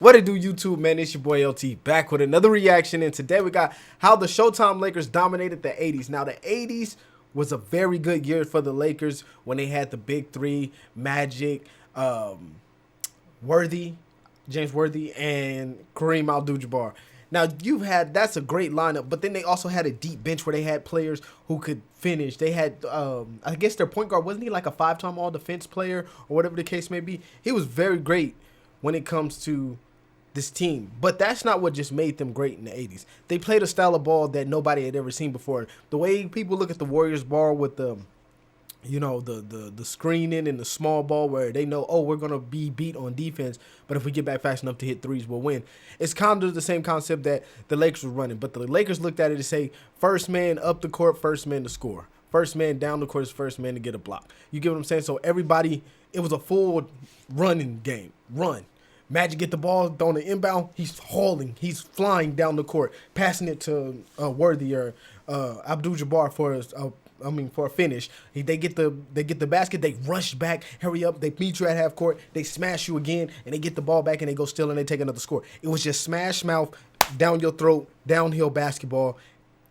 What it do, YouTube, man? It's your boy LT back with another reaction, and today we got how the Showtime Lakers dominated the 80s. Now, the 80s was a very good year for the Lakers when they had the big three: Magic, James Worthy, and Kareem Abdul-Jabbar. Now, that's a great lineup, but then they also had a deep bench where they had players who could finish. They had, I guess their point guard, wasn't he like a 5-time all-defense player or whatever the case may be? He was very great when it comes to this team, but that's not what just made them great in the 80s. They played a style of ball that nobody had ever seen before. The way people look at the Warriors ball with the screening and the small ball where they know, oh, we're going to be beat on defense, but if we get back fast enough to hit threes, we'll win. It's kind of the same concept that the Lakers were running, but the Lakers looked at it and say, first man up the court, first man to score. First man down the court is first man to get a block. You get what I'm saying? So everybody, it was a full running game. Run. Magic get the ball on the inbound. He's hauling. He's flying down the court, passing it to Worthy or Abdul-Jabbar for a finish. They get the basket. They rush back. Hurry up. They meet you at half court. They smash you again, and they get the ball back, and they go steal, and they take another score. It was just smash mouth, down your throat, downhill basketball,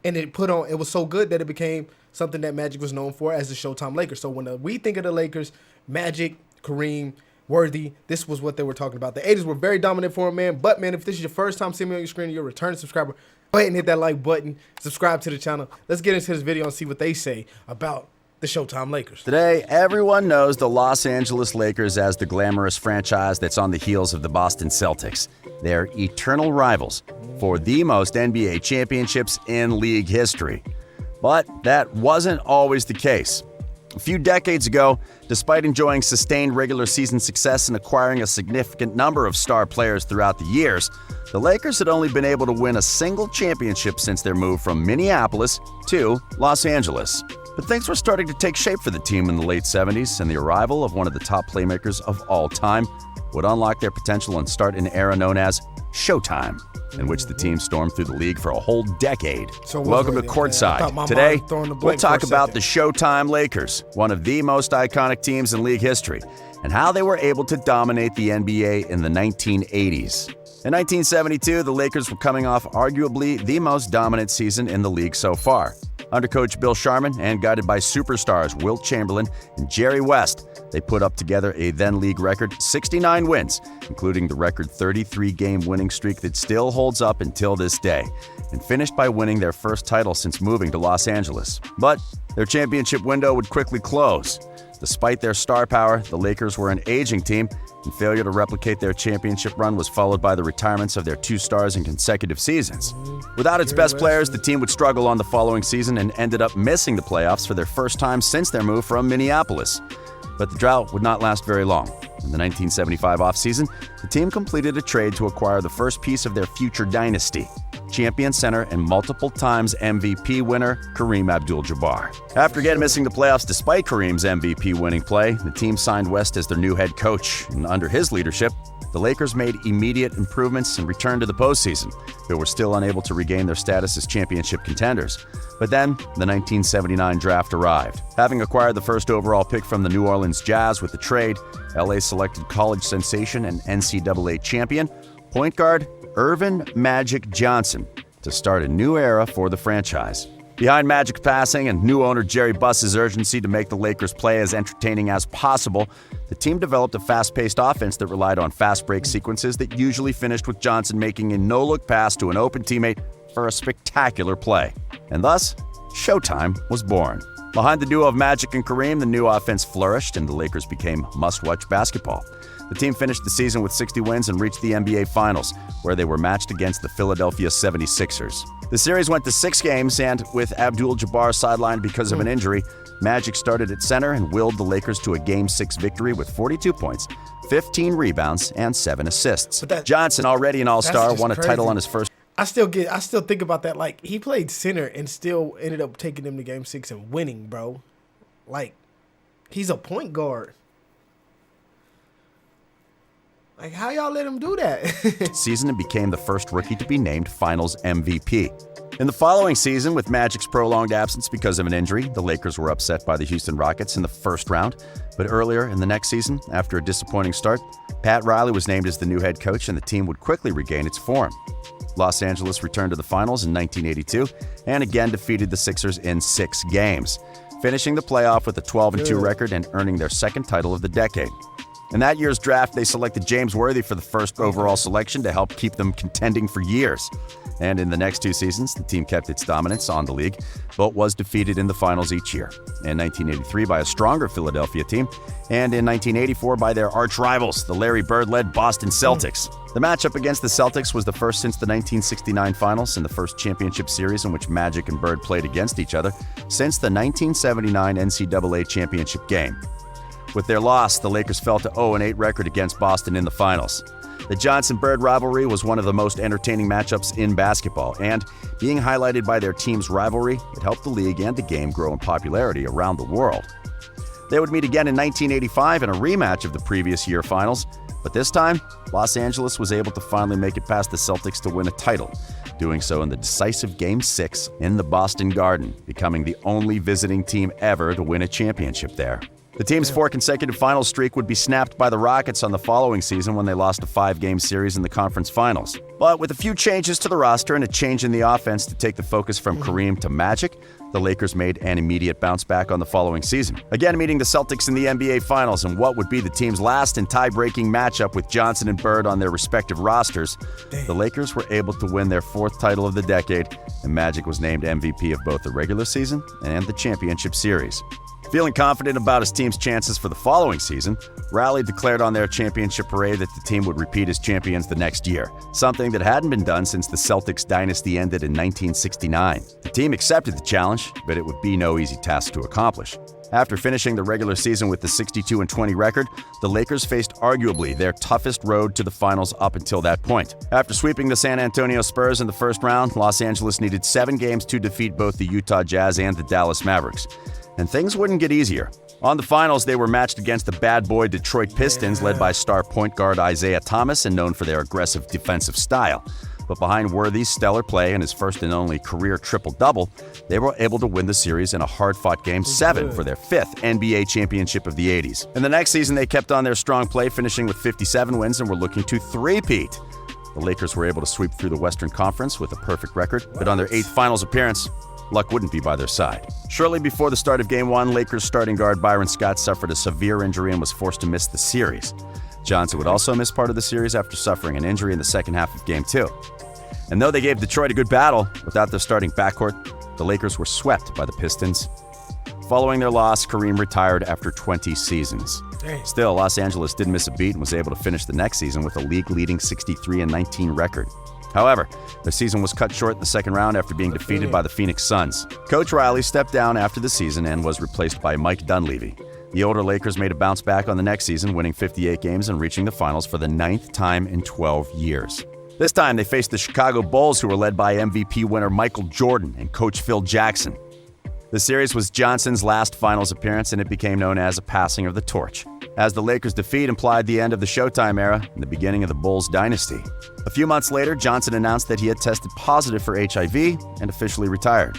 and it was so good that it became something that Magic was known for as the Showtime Lakers. So when we think of the Lakers, Magic, Kareem, Worthy, this was what they were talking about. The 80s were very dominant for him, man. But, man, if this is your first time seeing me on your screen, you're a returning subscriber, go ahead and hit that like button. Subscribe to the channel. Let's get into this video and see what they say about the Showtime Lakers. Today, everyone knows the Los Angeles Lakers as the glamorous franchise that's on the heels of the Boston Celtics. They're eternal rivals for the most NBA championships in league history. But that wasn't always the case. A few decades ago, despite enjoying sustained regular season success and acquiring a significant number of star players throughout the years, the Lakers had only been able to win a single championship since their move from Minneapolis to Los Angeles. But things were starting to take shape for the team in the late 70s, and the arrival of one of the top playmakers of all time would unlock their potential and start an era known as Showtime, in which the team stormed through the league for a whole decade. Welcome to Courtside. Today, we'll talk about the Showtime Lakers, one of the most iconic teams in league history, and how they were able to dominate the NBA in the 1980s. In 1972, the Lakers were coming off arguably the most dominant season in the league so far. Under coach Bill Sharman and guided by superstars Wilt Chamberlain and Jerry West, they put up together a then-league record 69 wins, including the record 33-game winning streak that still holds up until this day, and finished by winning their first title since moving to Los Angeles. But their championship window would quickly close. Despite their star power, the Lakers were an aging team, and failure to replicate their championship run was followed by the retirements of their two stars in consecutive seasons. Without its best players, the team would struggle on the following season and ended up missing the playoffs for their first time since their move from Minneapolis. But the drought would not last very long. In the 1975 offseason, the team completed a trade to acquire the first piece of their future dynasty, champion center and multiple times MVP winner Kareem Abdul-Jabbar. After again missing the playoffs despite Kareem's MVP winning play, the team signed West as their new head coach, and under his leadership, the Lakers made immediate improvements and returned to the postseason, but were still unable to regain their status as championship contenders. But then, the 1979 draft arrived. Having acquired the first overall pick from the New Orleans Jazz with the trade, LA selected college sensation and NCAA champion, point guard Earvin Magic Johnson, to start a new era for the franchise. Behind Magic's passing and new owner Jerry Buss's urgency to make the Lakers play as entertaining as possible, the team developed a fast-paced offense that relied on fast break sequences that usually finished with Johnson making a no-look pass to an open teammate for a spectacular play. And thus, Showtime was born. Behind the duo of Magic and Kareem, the new offense flourished and the Lakers became must-watch basketball. The team finished the season with 60 wins and reached the NBA Finals, where they were matched against the Philadelphia 76ers. The series went to 6 games, and with Abdul-Jabbar sidelined because of an injury, Magic started at center and willed the Lakers to a Game 6 victory with 42 points, 15 rebounds, and 7 assists. Johnson, already an all-star, won a title on his first. I still think about that. Like, he played center and still ended up taking them to Game 6 and winning, bro. Like, he's a point guard. Like, how y'all let him do that? Season and became the first rookie to be named Finals MVP. In the following season, with Magic's prolonged absence because of an injury, the Lakers were upset by the Houston Rockets in the first round. But earlier in the next season, after a disappointing start, Pat Riley was named as the new head coach and the team would quickly regain its form. Los Angeles returned to the finals in 1982 and again defeated the Sixers in 6 games, finishing the playoff with a 12-2 record and earning their second title of the decade. In that year's draft, they selected James Worthy for the first overall selection to help keep them contending for years. And in the next 2 seasons, the team kept its dominance on the league, but was defeated in the finals each year. In 1983 by a stronger Philadelphia team, and in 1984 by their arch rivals, the Larry Bird-led Boston Celtics. The matchup against the Celtics was the first since the 1969 finals and the first championship series in which Magic and Bird played against each other since the 1979 NCAA championship game. With their loss, the Lakers fell to 0-8 record against Boston in the finals. The Johnson-Bird rivalry was one of the most entertaining matchups in basketball, and being highlighted by their team's rivalry, it helped the league and the game grow in popularity around the world. They would meet again in 1985 in a rematch of the previous year finals, but this time, Los Angeles was able to finally make it past the Celtics to win a title, doing so in the decisive Game 6 in the Boston Garden, becoming the only visiting team ever to win a championship there. The team's 4 consecutive final streak would be snapped by the Rockets on the following season when they lost a 5-game series in the conference finals. But with a few changes to the roster and a change in the offense to take the focus from Kareem to Magic, the Lakers made an immediate bounce back on the following season, again meeting the Celtics in the NBA Finals in what would be the team's last and tie-breaking matchup with Johnson and Bird on their respective rosters. The Lakers were able to win their 4th title of the decade, and Magic was named MVP of both the regular season and the championship series. Feeling confident about his team's chances for the following season, Riley declared on their championship parade that the team would repeat as champions the next year, something that hadn't been done since the Celtics dynasty ended in 1969. The team accepted the challenge, but it would be no easy task to accomplish. After finishing the regular season with the 62-20 record, the Lakers faced arguably their toughest road to the finals up until that point. After sweeping the San Antonio Spurs in the first round, Los Angeles needed 7 games to defeat both the Utah Jazz and the Dallas Mavericks. And things wouldn't get easier. On the finals, they were matched against the bad boy Detroit Pistons, led by star point guard Isaiah Thomas and known for their aggressive defensive style. But behind Worthy's stellar play and his first and only career triple-double, they were able to win the series in a hard-fought Game 7 for their 5th NBA championship of the 80s. In the next season, they kept on their strong play, finishing with 57 wins and were looking to three-peat. The Lakers were able to sweep through the Western Conference with a perfect record, but on their 8th finals appearance, luck wouldn't be by their side. Shortly before the start of Game 1, Lakers starting guard Byron Scott suffered a severe injury and was forced to miss the series. Johnson would also miss part of the series after suffering an injury in the second half of Game 2. And though they gave Detroit a good battle, without their starting backcourt, the Lakers were swept by the Pistons. Following their loss, Kareem retired after 20 seasons. Still, Los Angeles didn't miss a beat and was able to finish the next season with a league-leading 63-19 record. However, the season was cut short in the second round after being defeated by the Phoenix Suns. Coach Riley stepped down after the season and was replaced by Mike Dunleavy. The older Lakers made a bounce back on the next season, winning 58 games and reaching the finals for the 9th time in 12 years. This time, they faced the Chicago Bulls, who were led by MVP winner Michael Jordan and coach Phil Jackson. The series was Johnson's last finals appearance, and it became known as a passing of the torch, as the Lakers' defeat implied the end of the Showtime era and the beginning of the Bulls dynasty. A few months later, Johnson announced that he had tested positive for HIV and officially retired.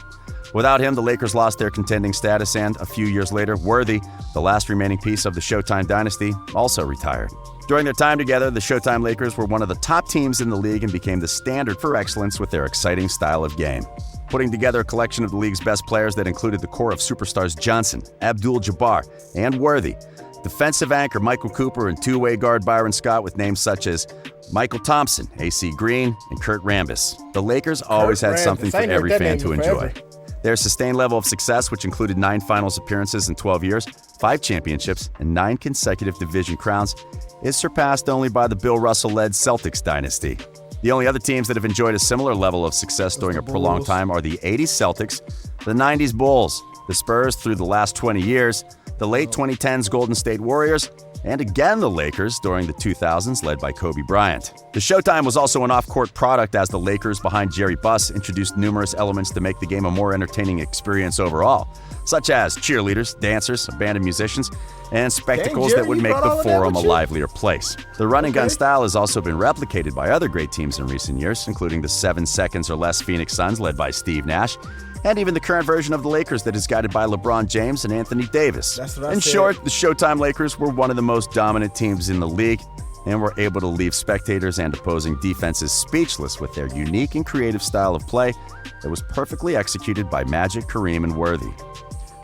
Without him, the Lakers lost their contending status, and a few years later, Worthy, the last remaining piece of the Showtime dynasty, also retired. During their time together, the Showtime Lakers were one of the top teams in the league and became the standard for excellence with their exciting style of game. Putting together a collection of the league's best players that included the core of superstars Johnson, Abdul-Jabbar, and Worthy, defensive anchor Michael Cooper, and two-way guard Byron Scott with names such as Michael Thompson, AC Green, and Kurt Rambis. The Lakers always had something for every fan to enjoy. Their sustained level of success, which included 9 finals appearances in 12 years, 5 championships, and 9 consecutive division crowns, is surpassed only by the Bill Russell-led Celtics dynasty. The only other teams that have enjoyed a similar level of success during a prolonged time are the 80s Celtics, the 90s Bulls, the Spurs through the last 20 years, the late 2010s Golden State Warriors, and again the Lakers during the 2000s led by Kobe Bryant. The Showtime was also an off-court product as the Lakers behind Jerry Buss introduced numerous elements to make the game a more entertaining experience overall, such as cheerleaders, dancers, a band of musicians, and spectacles that would make the forum a livelier place. The run and gun style has also been replicated by other great teams in recent years, including the 7 seconds or less Phoenix Suns led by Steve Nash, and even the current version of the Lakers that is guided by LeBron James and Anthony Davis. In short, the Showtime Lakers were one of the most dominant teams in the league and were able to leave spectators and opposing defenses speechless with their unique and creative style of play that was perfectly executed by Magic, Kareem, and Worthy.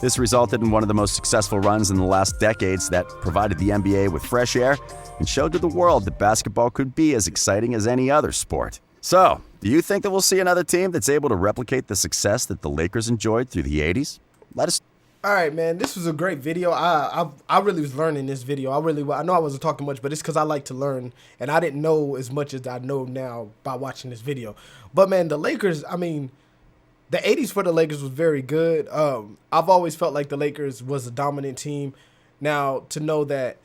This resulted in one of the most successful runs in the last decades that provided the NBA with fresh air and showed to the world that basketball could be as exciting as any other sport. So, do you think that we'll see another team that's able to replicate the success that the Lakers enjoyed through the 80s? Let us. All right, man. This was a great video. I really was learning this video. I know I wasn't talking much, but it's because I like to learn, and I didn't know as much as I know now by watching this video. But man, the Lakers. I mean, the 80s for the Lakers was very good. I've always felt like the Lakers was a dominant team. Now, to know that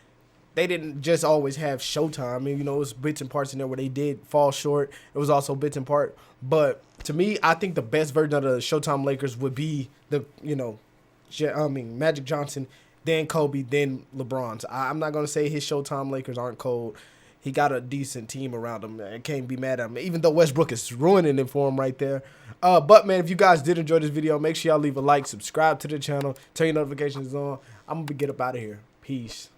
they didn't just always have Showtime. I mean, it was bits and parts in there where they did fall short. It was also bits and parts. But to me, I think the best version of the Showtime Lakers would be Magic Johnson, then Kobe, then LeBron's. I'm not going to say his Showtime Lakers aren't cold. He got a decent team around him. I can't be mad at him, even though Westbrook is ruining it for him right there. But, man, if you guys did enjoy this video, make sure y'all leave a like, subscribe to the channel, turn your notifications on. I'm going to get up out of here. Peace.